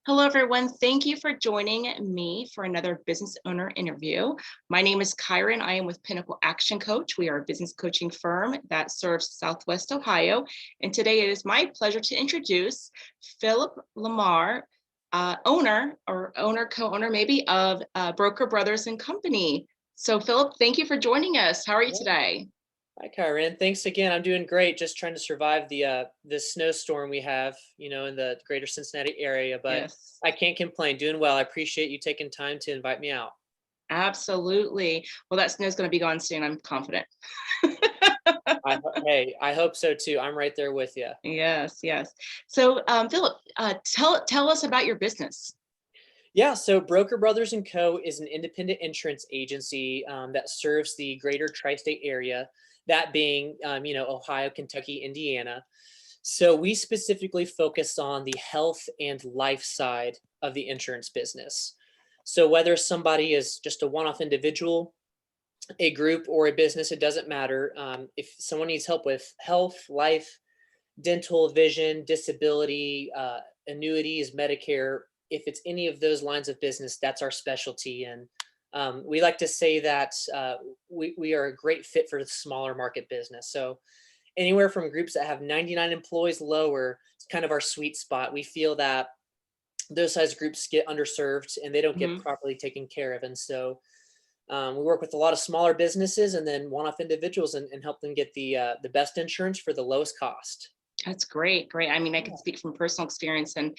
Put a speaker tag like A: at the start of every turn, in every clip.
A: Hello, everyone. Thank you for joining me for another business owner interview. My name is Kyron. I am with Pinnacle Action Coach. We are a business coaching firm that serves Southwest Ohio. And today it is my pleasure to introduce Philip Lamar, co-owner maybe of Broker Brothers and Company. So, Philip, thank you for joining us. How are you
B: Yeah.
A: today?
B: Hi, Kyron. Thanks again. I'm doing great. Just trying to survive the snowstorm we have, in the greater Cincinnati area, but
A: Yes.
B: I can't complain. Doing well. I appreciate you taking time to invite me out.
A: Absolutely. Well, that snow's going to be gone soon. I'm confident.
B: Hey, I hope so too. I'm right there with you.
A: Yes, yes. So, Philip, tell us about your business.
B: Yeah, so Broker Brothers and Co. is an independent insurance agency that serves the greater tri-state area, that being, Ohio, Kentucky, Indiana. So we specifically focus on the health and life side of the insurance business. So whether somebody is just a one-off individual, a group, or a business, it doesn't matter. If someone needs help with health, life, dental, vision, disability, annuities, Medicare, if it's any of those lines of business, that's our specialty. And we like to say that we are a great fit for the smaller market business. So anywhere from groups that have 99 employees lower, it's kind of our sweet spot. We feel that those size groups get underserved and they don't get
A: Mhm.
B: properly taken care of. And so we work with a lot of smaller businesses and then one-off individuals and help them get the best insurance for the lowest cost.
A: That's great, great. I mean, I can speak from personal experience and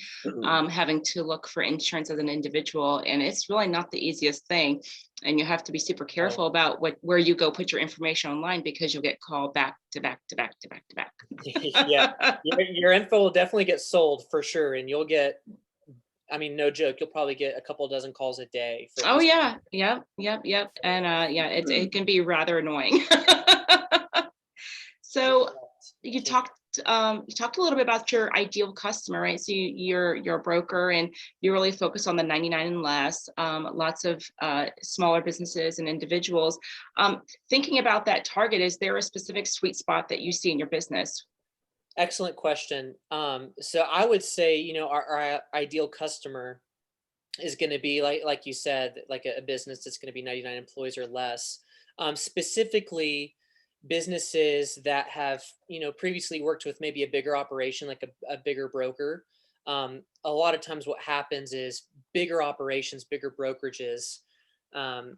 A: having to look for insurance as an individual, and it's really not the easiest thing. And you have to be super
B: Oh,
A: careful about where you go put your information online because you'll get called back to back to back to back to
B: yeah,
A: back.
B: your info will definitely get sold for sure, and you'll get. I mean, no joke. You'll probably get a couple dozen calls a day for
A: Oh
B: this.
A: yeah, yep, yep, yep. And yeah, it can be rather annoying. So you
B: Can't.
A: talked a little bit about your ideal customer, right? So you're a broker and you really focus on the 99 and less, lots of smaller businesses and individuals. Thinking about that target, is there a specific sweet spot that you see in your business?
B: Excellent question. So I would say, our ideal customer is going to be like you said, like a business that's going to be 99 employees or less. Specifically, businesses that have previously worked with maybe a bigger operation, like a bigger broker. A lot of times, what happens is bigger operations, bigger brokerages. Um,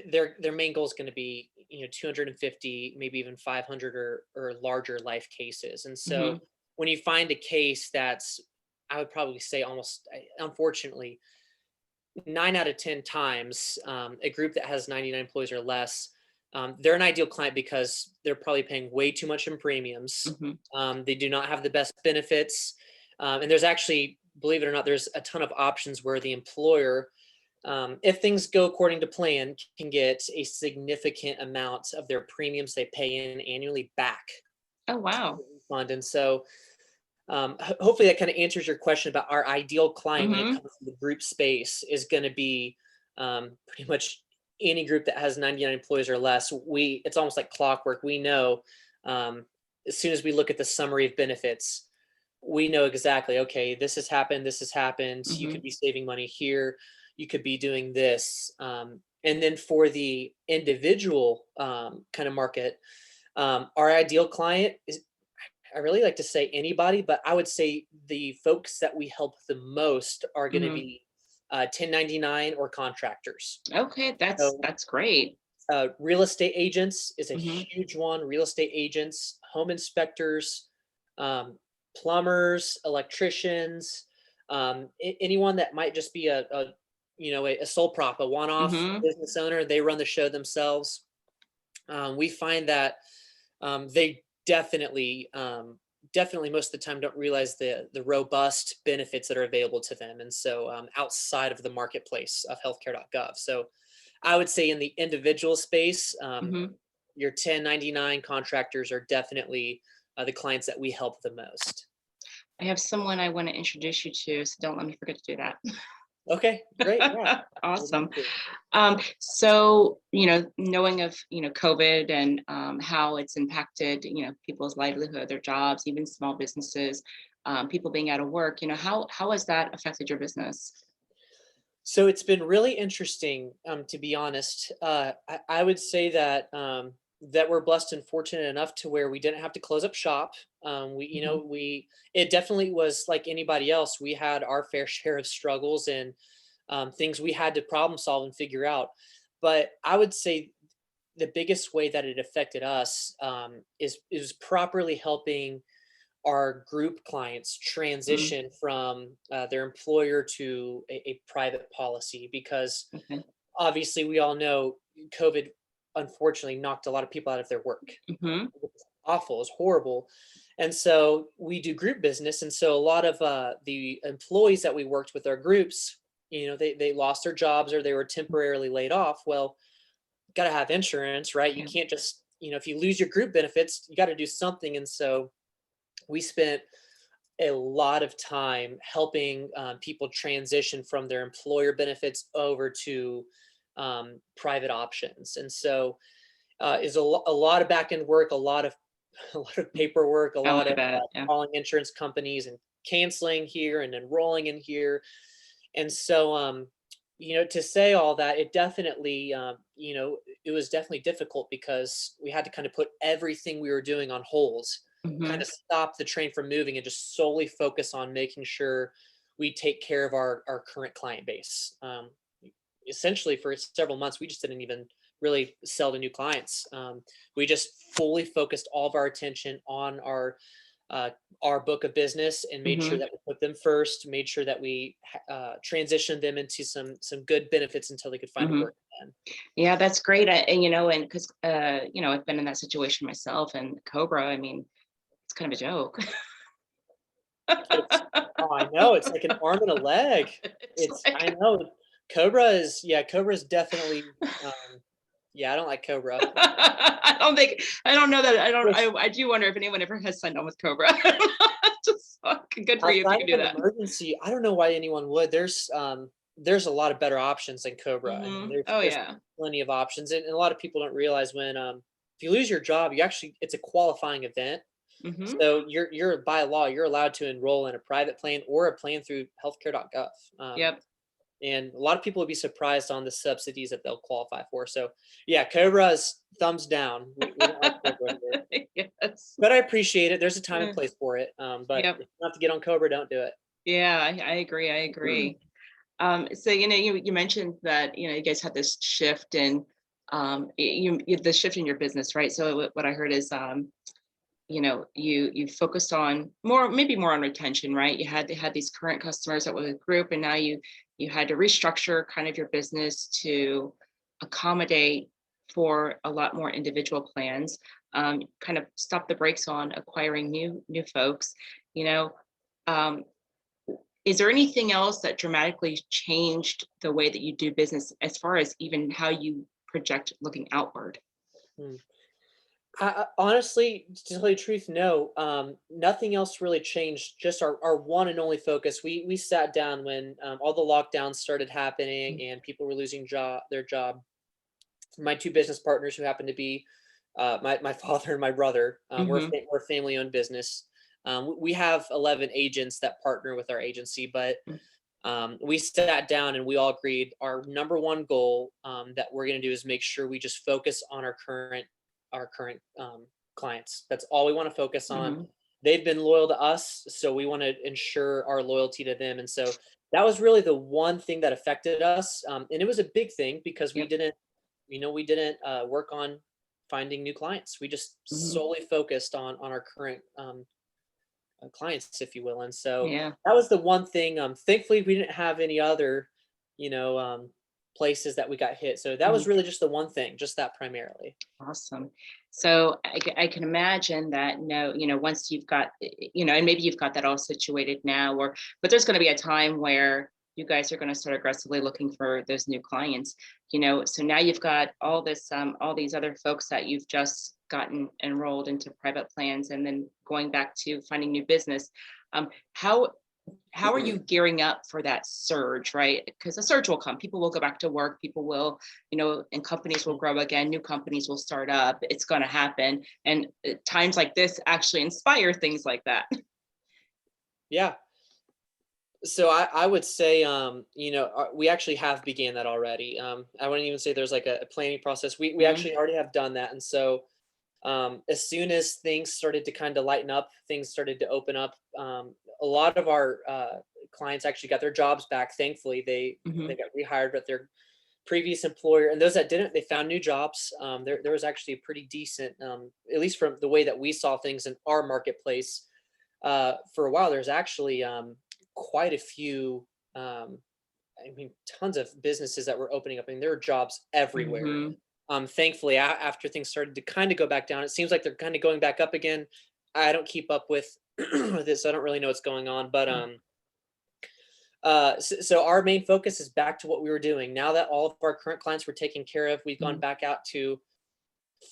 B: their main goal is going to be 250, maybe even 500 or larger life cases. And so
A: Hmm.
B: when you find a case that's, I would probably say, almost, unfortunately, 9 out of 10 times, a group that has 99 employees or less, they're an ideal client because they're probably paying way too much in premiums.
A: Hmm.
B: They do not have the best benefits. And there's actually, believe it or not, there's a ton of options where the employer, if things go according to plan, can get a significant amount of their premiums they pay in annually back
A: Oh
B: to
A: wow.
B: the fund. And so hopefully that kind of answers your question about our ideal client when it
A: Hmm.
B: comes to the group space is going to be pretty much any group that has 99 employees or less. It's almost like clockwork. We know, as soon as we look at the summary of benefits, we know exactly, okay, this has happened, this has happened, you could
A: Hmm.
B: be saving money here, you could be doing this. And then for the individual kind of market, our ideal client is, I really like to say anybody, but I would say the folks that we help the most are going to
A: Hmm.
B: be 1099 or contractors.
A: Okay,
B: So,
A: that's great.
B: real estate agents is a
A: Hmm.
B: huge one. Real estate agents, home inspectors, um, plumbers, electricians, anyone that might just be a sole prop, a one-off
A: Hmm.
B: business owner. They run the show themselves. We find that they definitely most of the time don't realize the robust benefits that are available to them, and so outside of the marketplace of healthcare.gov. So I would say in the individual space,
A: Hmm.
B: your 1099 contractors are definitely the clients that we help the most.
A: I have someone I want to introduce you to, so don't let me forget to do that.
B: Okay, great. Yeah, would love
A: Awesome.
B: to.
A: So, knowing of, COVID and how it's impacted, people's livelihood, their jobs, even small businesses. people being out of work, how has that affected your business?
B: So it's been really interesting, to be honest. I would say that we're blessed and fortunate enough to where we didn't have to close up shop.
A: Mhm.
B: It definitely was like anybody else. We had our fair share of struggles and things we had to problem solve and figure out. But I would say the biggest way that it affected us is properly helping our group clients
A: Mm,
B: transition from their employer to a private policy, because
A: okay.
B: obviously we all know COVID unfortunately knocked a lot of people out of their work.
A: Hmm.
B: It was awful, it's horrible. And so we do group business. And so a lot of the employees that we worked with our groups, they lost their jobs or they were temporarily laid off. Well, got to have insurance, right? You
A: Yeah.
B: can't just, if you lose your group benefits, you got to do something. And so we spent a lot of time helping people transition from their employer benefits over to private options. And so is a lot of back end work, a lot of a lot of paperwork, a
A: Oh,
B: lot
A: I
B: of
A: bet. Yeah.
B: calling insurance companies and canceling here and enrolling in here. And so to say all that, it definitely it was definitely difficult because we had to kind of put everything we were doing on hold, kind
A: Hmm.
B: of stop the train from moving and just solely focus on making sure we take care of our current client base. Essentially, for several months, we just didn't even really sell to new clients. We just fully focused all of our attention on uh, our book of business and made sure
A: Hmm.
B: that we put them first, made sure that we transitioned them into some good benefits until they could find
A: Hmm.
B: work again.
A: Yeah, that's great. And because I've been in that situation myself, and Cobra, I mean, it's kind of a joke.
B: It's Oh, I know, it's like an arm and a leg.
A: It's
B: I
A: like
B: know. Cobra is definitely, yeah, I don't like Cobra.
A: I don't know that
B: Yes,
A: I do wonder if anyone ever has signed on with Cobra. Just good for you if you
B: outside
A: can do
B: of an
A: that.
B: emergency, I don't know why anyone would. There's a lot of better options than Cobra. I mean,
A: Hmm.
B: there's
A: Oh
B: there's
A: yeah.
B: plenty of options, and a lot of people don't realize when if you lose your job, it's a qualifying event.
A: Hmm.
B: So you're by law, you're allowed to enroll in a private plan or a plan through healthcare.gov.
A: Yep.
B: And a lot of people would be surprised on the subsidies that they'll qualify for. So yeah, Cobra is thumbs down. We don't like Cobra here,
A: Yes.
B: but I appreciate it. There's a time and
A: Yeah.
B: place for it. But
A: Yep.
B: if you have to get on Cobra, don't do it.
A: Yeah, I agree. I agree. So you mentioned that you guys had this shift in the shift in your business, right? So what I heard is you focused on maybe more on retention, right? You had these current customers that were the group, and now you had to restructure kind of your business to accommodate for a lot more individual plans. Kind of stop the brakes on acquiring new folks. You know, um, is there anything else that dramatically changed the way that you do business as far as even how you project looking outward?
B: Hmm. Honestly, to tell you the truth, no. Nothing else really changed. Just our one and only focus. We sat down when all the lockdowns started happening and people were losing their job. My two business partners, who happen to be my father and my brother,
A: Mm-hmm.
B: we're a family owned business. We have 11 agents that partner with our agency, but we sat down and we all agreed our number one goal, that we're going to do, is make sure we just focus on our current clients. That's all we want to focus on.
A: Mm-hmm.
B: They've been loyal to us, so we want to ensure our loyalty to them. And so that was really the one thing that affected us, and it was a big thing because
A: Yep.
B: we didn't work on finding new clients. We just
A: Mm-hmm.
B: solely focused on our current clients, if you will. And so
A: Yeah.
B: that was the one thing. Thankfully, we didn't have any other, you know, um, places that we got hit. So that
A: Mm-hmm.
B: was really just the one thing, just that primarily.
A: Awesome. So I can imagine that no, once you've got, and maybe you've got that all situated now, but there's going to be a time where you guys are going to start aggressively looking for those new clients, so now you've got all these other folks that you've just gotten enrolled into private plans and then going back to finding new business. How are you gearing up for that surge, right? Because a surge will come. People will go back to work. People will, and companies will grow again. New companies will start up. It's going to happen. And times like this actually inspire things like that.
B: Yeah. So I would say, we actually have began that already. I wouldn't even say there's like a planning process. We
A: Mhm,
B: actually already have done that. And so as soon as things started to kind of lighten up, things started to open up. A lot of our clients actually got their jobs back. Thankfully, they
A: mhm,
B: got rehired at their previous employer, and those that didn't, they found new jobs. There was actually a pretty decent, at least from the way that we saw things in our marketplace. For a while, there's actually quite a few. Um, I mean, tons of businesses that were opening up. I mean, there are jobs everywhere.
A: mhm,
B: Thankfully, after things started to kind of go back down, it seems like they're kind of going back up again. I don't keep up with with this, so I don't really know what's going on. But
A: mm,
B: so our main focus is back to what we were doing. Now that all of our current clients were taken care of, we've gone
A: mhm,
B: back out to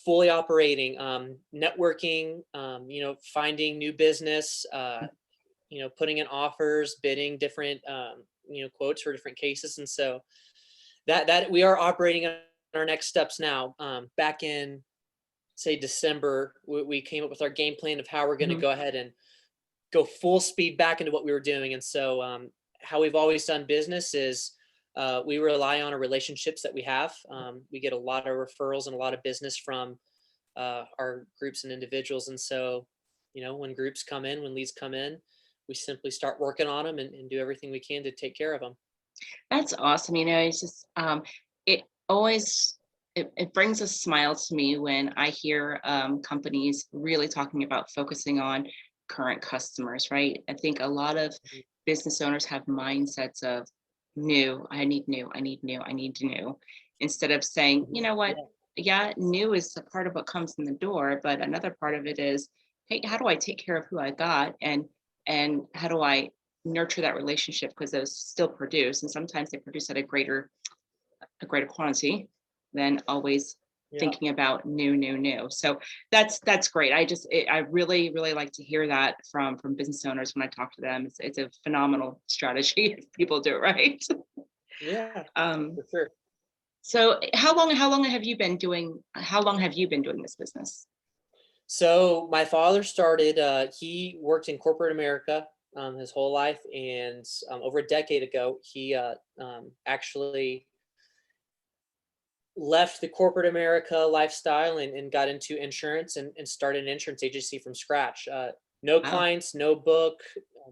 B: fully operating, networking, finding new business, putting in offers, bidding different, quotes for different cases. And so that we are operating on our next steps now. Back in say December, we came up with our game plan of how we're going to
A: mhm,
B: go ahead and go full speed back into what we were doing. And so how we've always done business is we rely on our relationships that we have. We get a lot of referrals and a lot of business from our groups and individuals. And so, when groups come in, when leads come in, we simply start working on them and do everything we can to take care of them.
A: That's awesome. It's just it always it brings a smile to me when I hear companies really talking about focusing on current customers, right? I think a lot of
B: Mhm.
A: business owners have mindsets of new, I need new, I need new, I need new, instead of saying, you know what,
B: Yeah.
A: yeah, new is a part of what comes in the door, but another part of it is, hey, how do I take care of who I got, and how do I nurture that relationship, because those still produce, and sometimes they produce at a greater quantity than always
B: Yeah.
A: thinking about new. So that's great. I really really like to hear that from business owners when I talk to them. It's a phenomenal strategy if people do it right.
B: Yeah.
A: um
B: For sure.
A: so how long have you been doing this business?
B: So my father started. He worked in corporate America his whole life, and over a decade ago, he actually left the corporate America lifestyle and got into insurance and started an insurance agency from scratch. No
A: Wow.
B: clients, no book,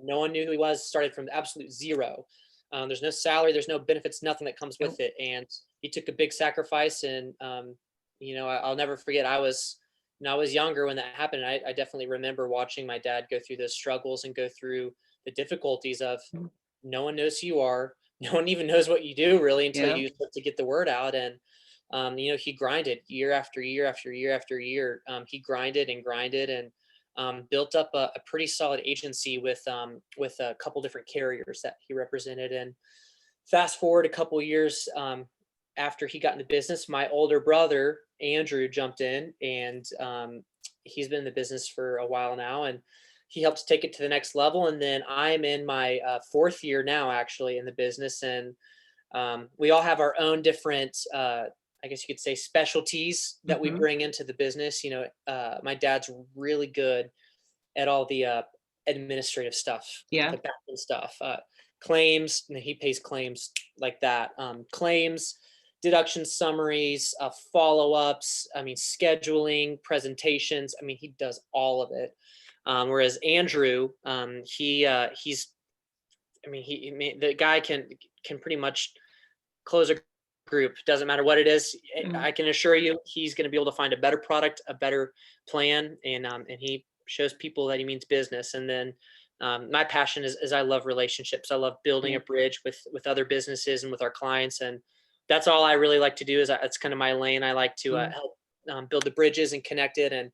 B: no one knew who he was. Started from absolute zero. There's no salary, there's no benefits, nothing that comes with
A: Nope.
B: it. And he took a big sacrifice. And I'll never forget. I was younger when that happened. I definitely remember watching my dad go through those struggles and go through the difficulties of
A: Mhm.
B: no one knows who you are, no one even knows what you do really until
A: Yeah.
B: you start to get the word out. And he grinded year after year after year after year. He grinded and grinded and built up a pretty solid agency with a couple different carriers that he represented. And fast forward a couple years after he got in the business, my older brother Andrew jumped in, and he's been in the business for a while now, and he helped take it to the next level. And then I'm in my fourth year now, actually, in the business, and we all have our own different, I guess you could say, specialties that we
A: Hmm.
B: bring into the business. My dad's really good at all the administrative stuff,
A: Yeah.
B: the back end stuff, claims. He pays claims like that. Claims, deduction summaries, follow ups. I mean, scheduling, presentations. I mean, he does all of it. Whereas Andrew, he's. I mean, the guy can pretty much close a group. Doesn't matter what it is.
A: Mm.
B: I can assure you, he's going to be able to find a better product, a better plan, and he shows people that he means business. And then my passion is I love relationships. I love building
A: Yeah.
B: a bridge with other businesses and with our clients, and that's all I really like to do. It's kind of my lane. I like to
A: Mm.
B: help build the bridges and connect it. And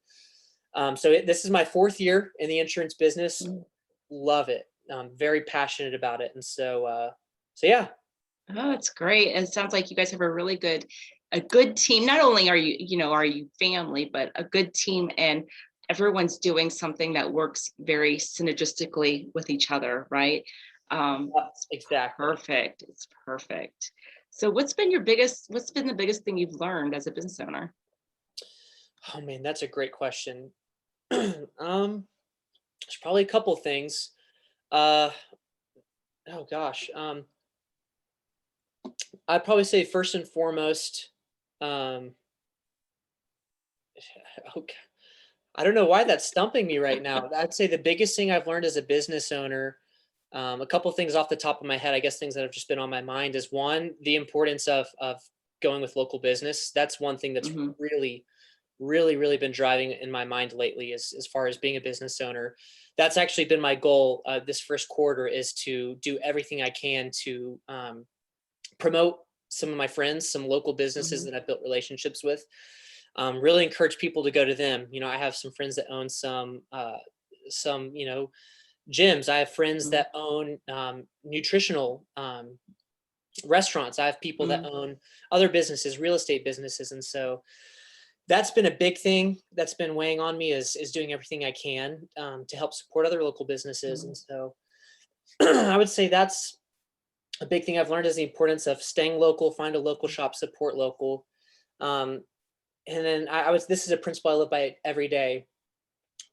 B: this is my fourth year in the insurance business.
A: Mm.
B: Love it. I'm very passionate about it, and so yeah.
A: Oh, it's great. It sounds like you guys have a good team. Not only are you family, but a good team, and everyone's doing something that works very synergistically with each other, right? It's
B: Exactly.
A: perfect. It's perfect. So what's been the biggest thing you've learned as a business owner?
B: Oh man, that's a great question. There's probably a couple things. Uh, oh gosh. I'd probably say first and foremost, um, okay, I don't know why that's stumping me right now. I'd say the biggest thing I've learned as a business owner, a couple things off the top of my head, I guess things that have just been on my mind is one, the importance of going with local business. That's one thing that's
A: Mhm,
B: really been driving in my mind lately is as far as being a business owner. That's actually been my goal this first quarter is to do everything I can to promote some of my friends, some local businesses
A: mhm,
B: that I've built relationships with. Really encourage people to go to them. You know, I have some friends that own some, gyms. I have friends
A: mhm,
B: that own nutritional restaurants. I have people that
A: mhm,
B: own other businesses, real estate businesses, and so that's been a big thing that's been weighing on me is doing everything I can to help support other local businesses.
A: mhm,
B: And so I would say that's a big thing I've learned is the importance of staying local, find a local shop, support local. Um, and then I was this is a principle I live by every day.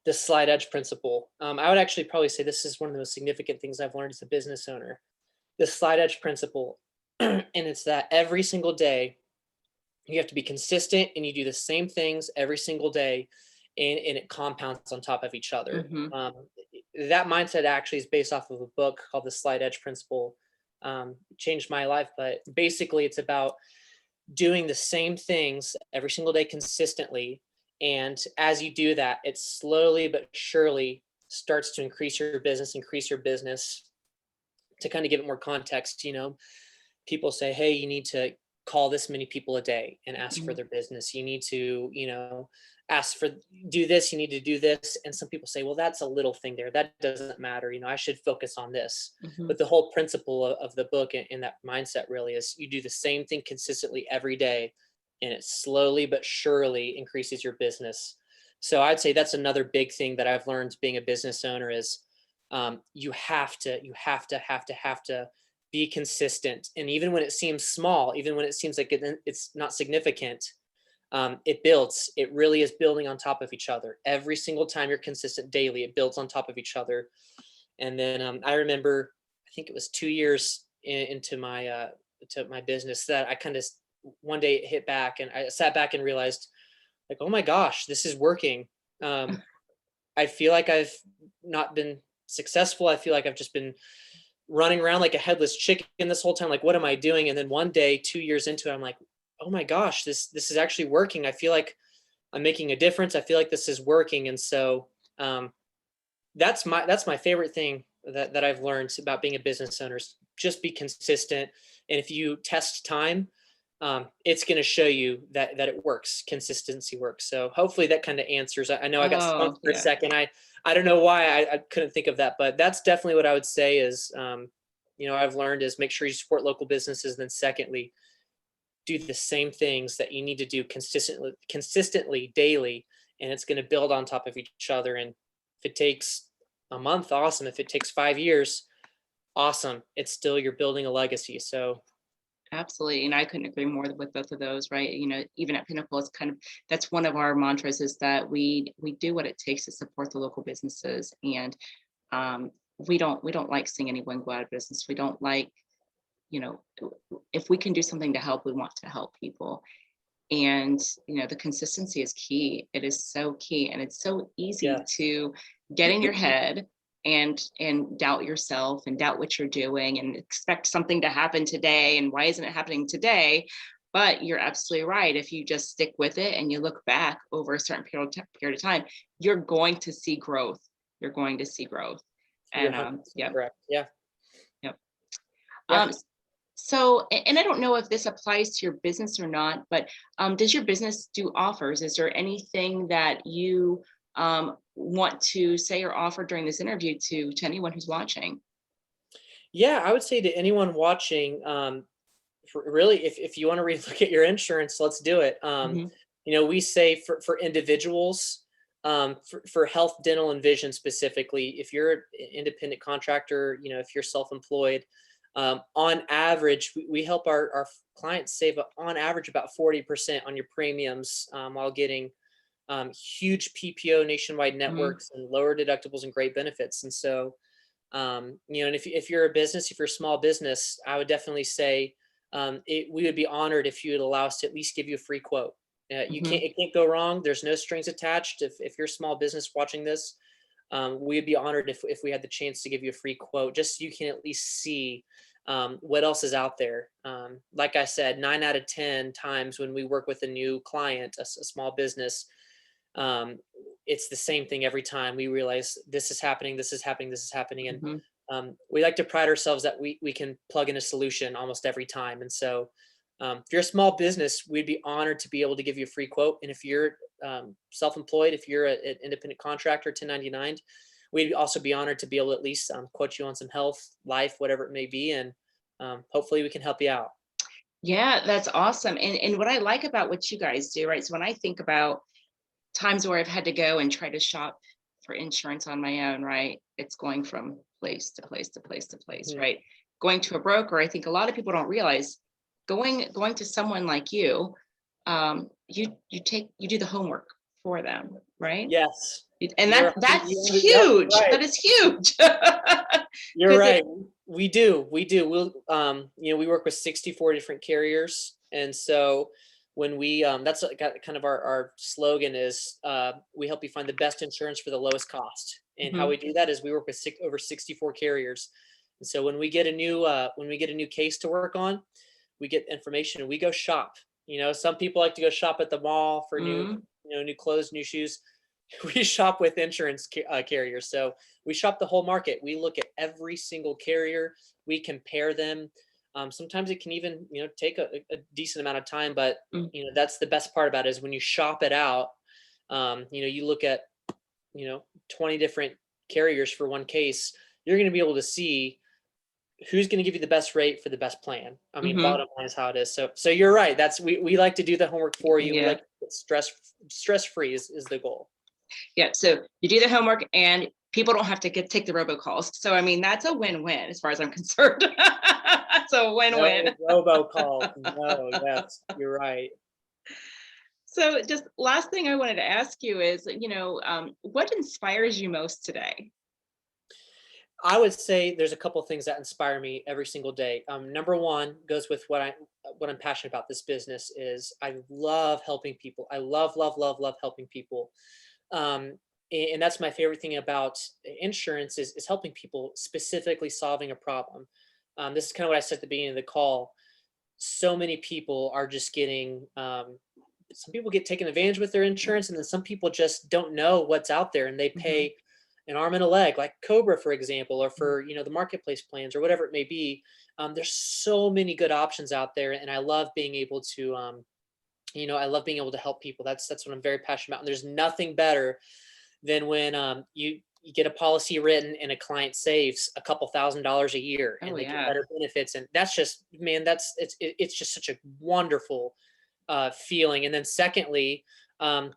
B: The slide edge principle. I would actually probably say this is one of the most significant things I've learned as a business owner. The slide edge principle, and it's that every single day you have to be consistent and you do the same things every single day, and it compounds on top of each other.
A: mhm,
B: That mindset actually is based off of a book called The Slide Edge Principle. Changed my life, but basically it's about doing the same things every single day consistently. And as you do that, it slowly but surely starts to increase your business. To kind of give it more context, people say, hey, you need to call this many people a day and ask for
A: mhm,
B: their business. You need to, ask for do this, you need to do this. And some people say, well, that's a little thing there. That doesn't matter. I should focus on this.
A: mhm,
B: But the whole principle of the book and that mindset really is you do the same thing consistently every day, and it slowly but surely increases your business. So I'd say that's another big thing that I've learned being a business owner is you have to be consistent. And even when it seems small, even when it seems like it's not significant, it builds. It really is building on top of each other. Every single time you're consistent daily, it builds on top of each other. And then I remember, I think it was 2 years into my business that I kind of one day it hit back and I sat back and realized, like, oh my gosh, this is working. Um, I feel like I've not been successful. I feel like I've just been running around like a headless chicken this whole time. Like, what am I doing? And then one day, 2 years into it, I'm like, oh my gosh, this is actually working. I feel like I'm making a difference. I feel like this is working. And so um, that's my favorite thing that I've learned about being a business owner is just be consistent. And if you test time, it's going to show you that it works. Consistency works. So hopefully that kind of answers. I know I got
A: oh,
B: stumped for a
A: yeah,
B: second. I don't know why I couldn't think of that, but that's definitely what I would say is, I've learned is make sure you support local businesses. And then secondly, do the same things that you need to do consistently daily, and it's going to build on top of each other. And if it takes a month, awesome. If it takes 5 years, awesome. It's still you're building a legacy. So
A: absolutely. And I couldn't agree more with both of those, right? Even at Pinnacle, it's kind of that's one of our mantras is that we do what it takes to support the local businesses. And um, we don't like seeing anyone go out of business. We don't like, you know, if we can do something to help, we want to help people. And the consistency is key. It is so key, and it's so easy
B: yes,
A: to get in your head and doubt yourself and doubt what you're doing and expect something to happen today, and why isn't it happening today? But you're absolutely right. If you just stick with it and you look back over a certain period of time, you're going to see growth. You're going to see growth.
B: you're
A: And
B: 100%
A: yeah.
B: correct. Yeah.
A: Yep.
B: Yeah.
A: um so, and I don't know if this applies to your business or not, but does your business do offers? Is there anything that you want to say or offer during this interview to anyone who's watching?
B: Yeah. I would say to anyone watching, really, if you want to relook at your insurance, let's do it.
A: Hmm.
B: We say for individuals, for health, dental, and vision specifically, if you're an independent contractor, if you're self-employed, on average, we help our clients save on average about 40% on your premiums while getting huge PPO nationwide
A: Hmm.
B: networks and lower deductibles and great benefits. And so And if you're a business, if you're a small business, I would definitely say we would be honored if you would allow us to at least give you a free quote.
A: Mhm.
B: It can't go wrong. There's no strings attached. If you're a small business watching this, we'd be honored if we had the chance to give you a free quote, just so you can at least see what else is out there. Like I said, 9 out of 10 times when we work with a new client, a small business, um, it's the same thing every time. We realize this is happening, this is happening, this is happening, and
A: Mhm.
B: we like to pride ourselves that we can plug in a solution almost every time. And so, if you're a small business, we'd be honored to be able to give you a free quote. And if you're self-employed, if you're an independent contractor, 1099, we'd also be honored to be able to at least quote you on some health, life, whatever it may be, and hopefully we can help you out.
A: Yeah, that's awesome. And what I like about what you guys do, right? So when I think about times where I've had to go and try to shop for insurance on my own, right? It's going from place to place to place to place,
B: Mhm.
A: right? Going to a broker, I think a lot of people don't realize going to someone like you, you do the homework for them, right?
B: Yes,
A: And
B: you're
A: that's
B: yep,
A: huge.
B: right.
A: That is huge.
B: You're
A: Because
B: right. We do. We do. We work with 64 different carriers. And so when that's kind of our slogan is, we help you find the best insurance for the lowest cost. And how
A: Mhm.
B: we do that is we work with over 64 carriers. And so when we get a new case to work on, we get information and we go shop. Some people like to go shop at the mall for
A: Mhm.
B: new clothes, new shoes. We shop with insurance carriers. So we shop the whole market. We look at every single carrier. We compare them. Sometimes it can even take a decent amount of time, but
A: Mm.
B: that's the best part about it is when you shop it out. You look at 20 different carriers for one case. You're going to be able to see who's going to give you the best rate for the best plan. I mean,
A: Mhm.
B: bottom line is how it is. So you're right. We like to do the homework for you. We
A: Yeah.
B: like to get stress free is the goal.
A: Yeah. So you do the homework and people don't have to take the robocalls. So I mean that's a win-win as far as I'm concerned. It's a win-win.
B: No robocalls. No, yes, you're right.
A: So just last thing I wanted to ask you is, what inspires you most today?
B: I would say there's a couple things that inspire me every single day. Number one goes with what I'm passionate about. This business is I love helping people. I love love love love helping people. Um, and that's my favorite thing about insurance is helping people, specifically solving a problem. This is kind of what I said at the beginning of the call. So many people are just getting some people get taken advantage with their insurance, and then some people just don't know what's out there and they
A: Hmm.
B: pay an arm and a leg, like Cobra, for example, or
A: Hmm.
B: for the marketplace plans or whatever it may be. There's so many good options out there, and I love being able to I love being able to help people. That's what I'm very passionate about. And there's nothing better than when you get a policy written and a client saves a couple $1,000s a year
A: Oh
B: and they get
A: yeah.
B: better benefits. And that's just, man, it's just such a wonderful feeling. And then secondly,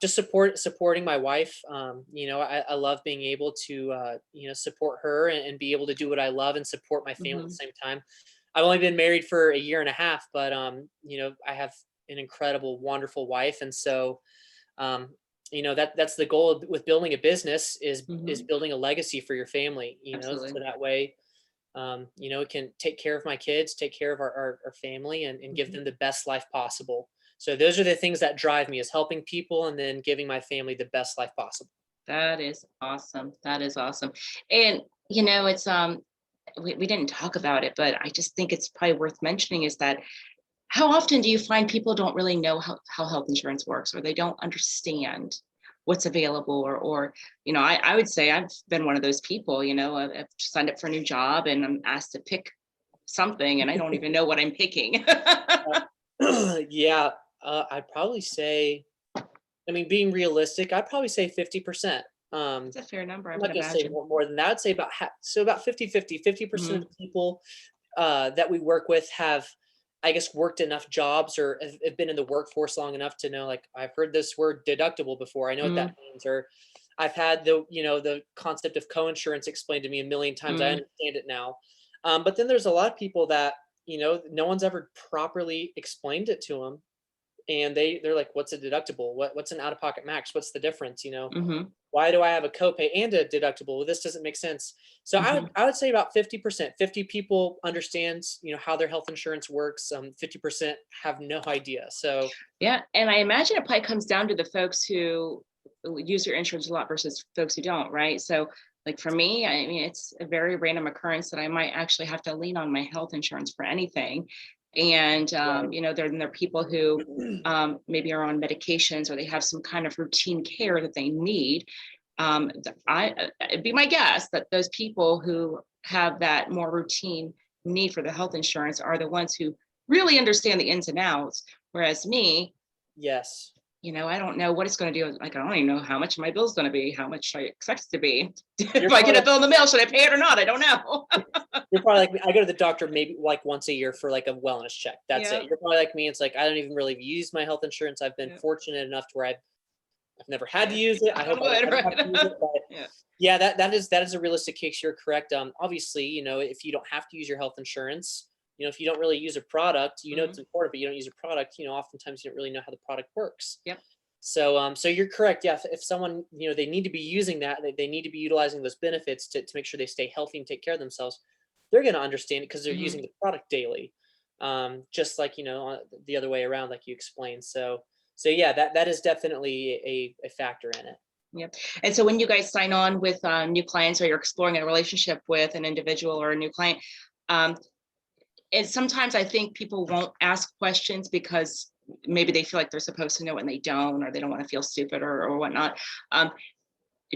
B: just supporting my wife. I love being able to support her and be able to do what I love and support my family at the
A: Hmm.
B: same time. I've only been married for a year and a half, but I have an incredible, wonderful wife, and so um, that's the goal with building a business is
A: Hmm.
B: building a legacy for your family. So
A: Absolutely.
B: that way, it can take care of my kids, take care of our family, and give
A: Mhm.
B: them the best life possible. So those are the things that drive me is helping people and then giving my family the best life possible.
A: That is awesome. That is awesome. And it's we didn't talk about it, but I just think it's probably worth mentioning is that how often do you find people don't really know how health insurance works or they don't understand what's available or I would say I've been one of those people, I've signed up for a new job and I'm asked to pick something and I don't even know what I'm picking.
B: Yeah, I'd probably say, I mean, being realistic, I'd probably say 50%.
A: That's a fair number, I
B: I'm
A: would
B: not gonna say
A: imagine.
B: more than that. I'd say about 50-50. 50% of
A: Hmm.
B: the people that we work with have, I guess, worked enough jobs or have been in the workforce long enough to know, like, I've heard this word deductible before. I know what that
A: Hmm.
B: means. Or I've had the concept of coinsurance explained to me a million times. I
A: Hmm.
B: understand it now. But then there's a lot of people that, no one's ever properly explained it to them. and they're like, what's a deductible? What's an out-of-pocket max? What's the difference?
A: Mm-hmm.
B: Why do I have a copay and a deductible? Well, this doesn't make sense. So
A: Mm-hmm.
B: I would say about 50%. 50 people understands, how their health insurance works. 50% have no idea. So
A: Yeah, and I imagine it probably comes down to the folks who use your insurance a lot versus folks who don't, right? So, like for me, I mean, it's a very random occurrence that I might actually have to lean on my health insurance for anything. And
B: right.
A: there are people who maybe are on medications or they have some kind of routine care that they need. It'd be my guess that those people who have that more routine need for the health insurance are the ones who really understand the ins and outs. Whereas me,
B: Yes.
A: I don't know what it's going to do. Like, I don't even know how much my bill's going to be, how much I expect it to be.
B: You're
A: If I get
B: probably
A: a bill in the mail, should I pay it or not? I don't know.
B: you're probably like me. I go to the doctor maybe like once a year for like a wellness check. That's
A: Yeah.
B: it. You're probably like me. It's like I don't even really use my health insurance. I've been
A: Yeah.
B: fortunate enough to where I've never had to
A: Yeah.
B: use it. I hope I don't ever have to use
A: Right.
B: it. But
A: Yeah.
B: yeah, that is a realistic case. You're correct. Obviously, if you don't have to use your health insurance, if you don't really use a product, it's
A: Mhm.
B: important, but you don't use a product, oftentimes you don't really know how the product works.
A: Yep.
B: So you're correct. Yeah, if someone, they need to be using that, they need to be utilizing those benefits to make sure they stay healthy and take care of themselves. They're going to understand it because they're
A: Mhm.
B: using the product daily. Just like, the other way around, like you explained. So yeah, that is definitely a factor in it.
A: Yep. And so when you guys sign on with new clients or you're exploring a relationship with an individual or a new client, um, and sometimes I think people won't ask questions because maybe they feel like they're supposed to know and they don't, or they don't want to feel stupid or whatnot. Um,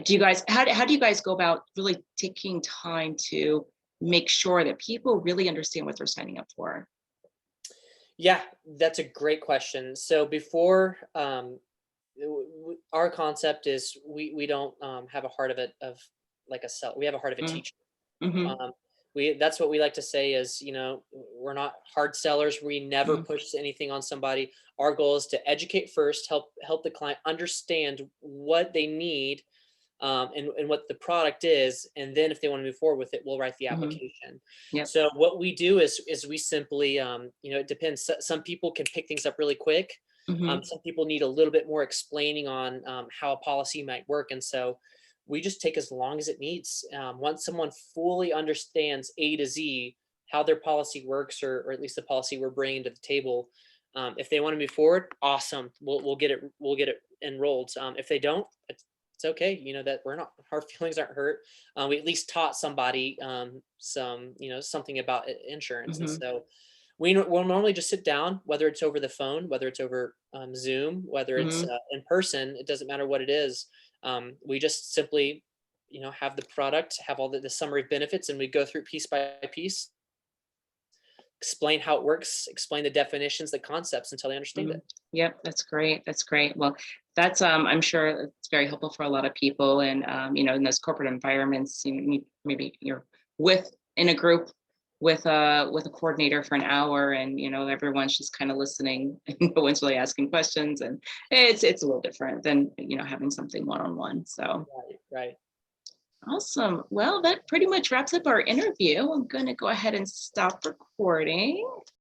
A: do you guys, how do you guys go about really taking time to make sure that people really understand what they're signing up for?
B: Yeah, that's a great question. So before, our concept is we don't have a heart of like a sell. We have a heart of a teacher.
A: Mm-hmm.
B: Um, that's what we like to say is, we're not hard sellers. We never
A: Mm-hmm.
B: push anything on somebody. Our goal is to educate first, help the client understand what they need, and what the product is, and then if they want to move forward with it, we'll write the
A: Mm-hmm.
B: application.
A: Yep.
B: So what we do is we simply, it depends. Some people can pick things up really quick.
A: Mm-hmm.
B: Some people need a little bit more explaining on how a policy might work, and so we just take as long as it needs. Once someone fully understands A to Z how their policy works, or at least the policy we're bringing to the table, if they want to move forward, awesome. We'll get it enrolled. If they don't, it's okay. That we're not, our feelings aren't hurt. We at least taught somebody something about insurance, and
A: Mm-hmm.
B: so we'll normally just sit down, whether it's over the phone, whether it's over Zoom, whether it's
A: Mm-hmm.
B: in person. It doesn't matter what it is. We just simply, have the product, have all the summary of benefits, and we go through piece by piece, explain how it works, explain the definitions, the concepts until they understand
A: Mhm.
B: it.
A: Yep, that's great. That's great. Well, that's I'm sure it's very helpful for a lot of people, and in those corporate environments, maybe you're with in a group with a coordinator for an hour, and everyone's just kind of listening, and no one's really asking questions, and it's a little different than having something one on one. So
B: Right, right.
A: awesome. Well, that pretty much wraps up our interview. I'm going to go ahead and stop recording.